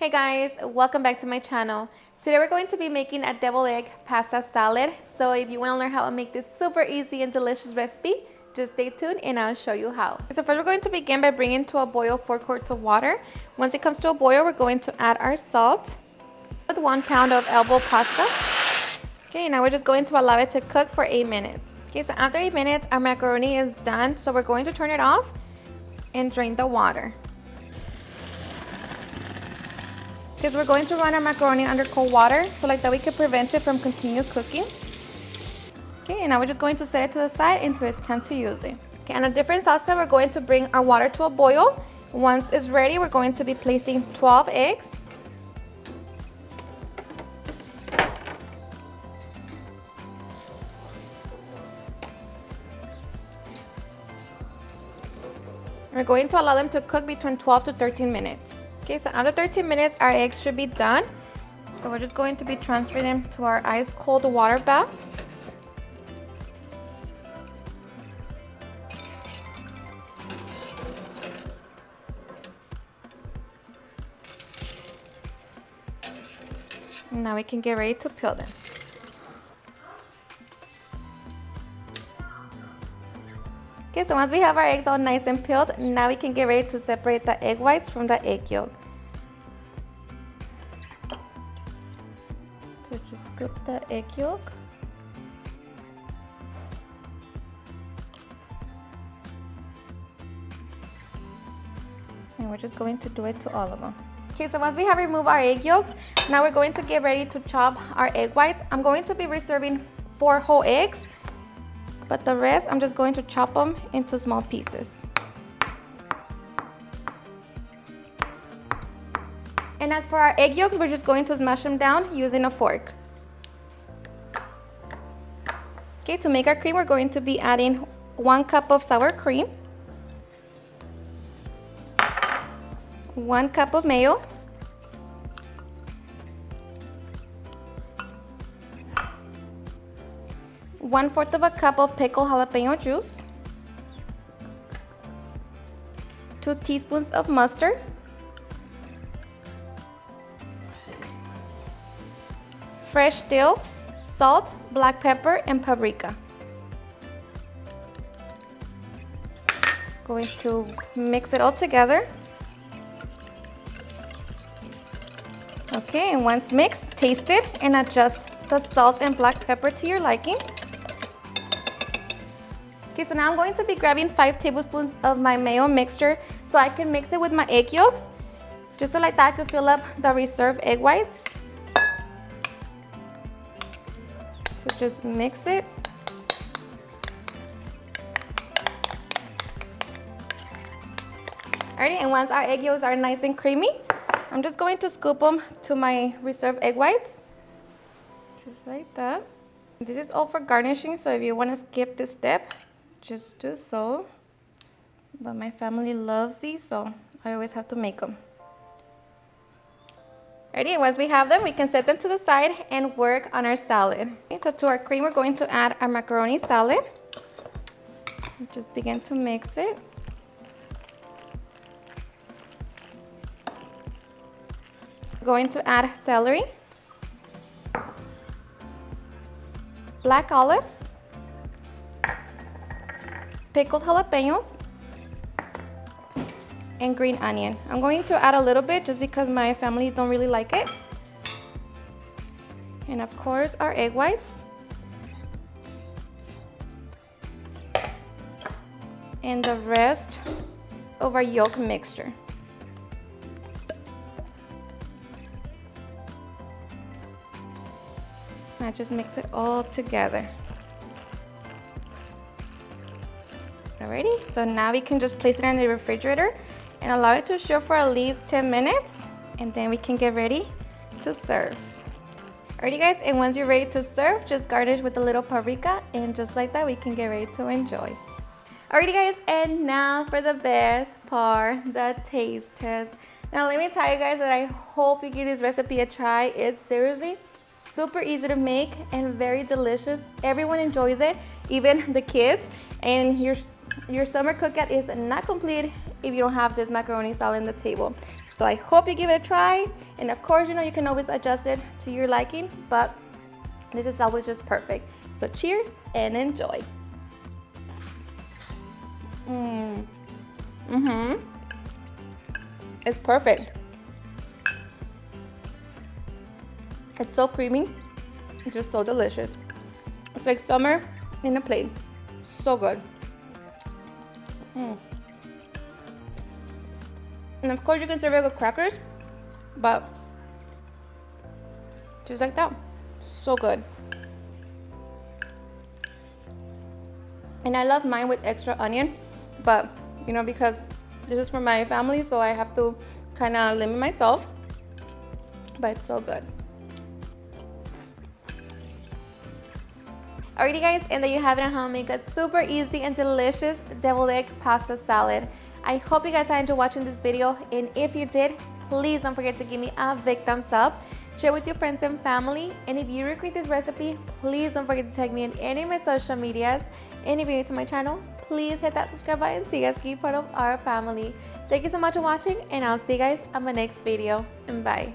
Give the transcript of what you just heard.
Hey guys, welcome back to my channel. Today we're going to be making a deviled egg pasta salad. So if you want to learn how to make this super easy and delicious recipe, just stay tuned and I'll show you how. So first we're going to begin by bringing to a boil 4 quarts of water. Once it comes to a boil, we're going to add our salt with 1 pound of elbow pasta. Okay, now we're just going to allow it to cook for 8 minutes. Okay, so after 8 minutes, our macaroni is done. So we're going to turn it off and drain the water. Because we're going to run our macaroni under cold water, so like that we can prevent it from continue cooking. Okay, and now we're just going to set it to the side until it's time to use it. Okay, on a different saucepan, we're going to bring our water to a boil. Once it's ready, we're going to be placing 12 eggs. We're going to allow them to cook between 12 to 13 minutes. Okay, so after 13 minutes, our eggs should be done. So we're just going to be transferring them to our ice cold water bath. Now we can get ready to peel them. Okay, so once we have our eggs all nice and peeled, now we can get ready to separate the egg whites from the egg yolk. So just scoop the egg yolk. And we're just going to do it to all of them. Okay, so once we have removed our egg yolks, now we're going to get ready to chop our egg whites. I'm going to be reserving 4 whole eggs, but the rest I'm just going to chop them into small pieces. And as for our egg yolks, we're just going to smash them down using a fork. Okay, to make our cream, we're going to be adding 1 cup of sour cream, 1 cup of mayo, 1/4 of a cup of pickled jalapeño juice, 2 teaspoons of mustard, fresh dill, salt, black pepper, and paprika. Going to mix it all together. Okay, and once mixed, taste it and adjust the salt and black pepper to your liking. Okay, so now I'm going to be grabbing 5 tablespoons of my mayo mixture so I can mix it with my egg yolks, just so like that I could fill up the reserved egg whites. So just mix it. Alrighty, and once our egg yolks are nice and creamy, I'm just going to scoop them to my reserved egg whites. Just like that. This is all for garnishing, so if you want to skip this step, just do so. But my family loves these, so I always have to make them. Alrighty, and once we have them, we can set them to the side and work on our salad. Okay, so to our cream, we're going to add our macaroni salad. Just begin to mix it. We're going to add celery, black olives, pickled jalapeños, and green onion. I'm going to add a little bit just because my family don't really like it. And of course, our egg whites. And the rest of our yolk mixture. Now just mix it all together. Alrighty, so now we can just place it in the refrigerator and allow it to chill for at least 10 minutes, and then we can get ready to serve. Alrighty guys, and once you're ready to serve, just garnish with a little paprika, and just like that we can get ready to enjoy. Alrighty guys, and now for the best part, the taste test. Now let me tell you guys that I hope you give this recipe a try. It's seriously super easy to make and very delicious. Everyone enjoys it, even the kids, and your summer cookout is not complete if you don't have this macaroni salad on the table. So I hope you give it a try. And of course, you know, you can always adjust it to your liking, but this is always just perfect. So cheers and enjoy. It's perfect. It's so creamy, it's just so delicious. It's like summer in a plate. So good. And of course you can serve it with crackers, but just like that. So good. And I love mine with extra onion, but you know, because this is for my family, so I have to kind of limit myself, but it's so good. Alrighty guys, and there you have it at home. Make a super easy and delicious deviled egg pasta salad. I hope you guys enjoyed watching this video, and if you did, please don't forget to give me a big thumbs up. Share with your friends and family, and if you recreate this recipe, please don't forget to tag me in any of my social medias. And if you're new to my channel, please hit that subscribe button so you guys can be part of our family. Thank you so much for watching, and I'll see you guys on my next video. Bye.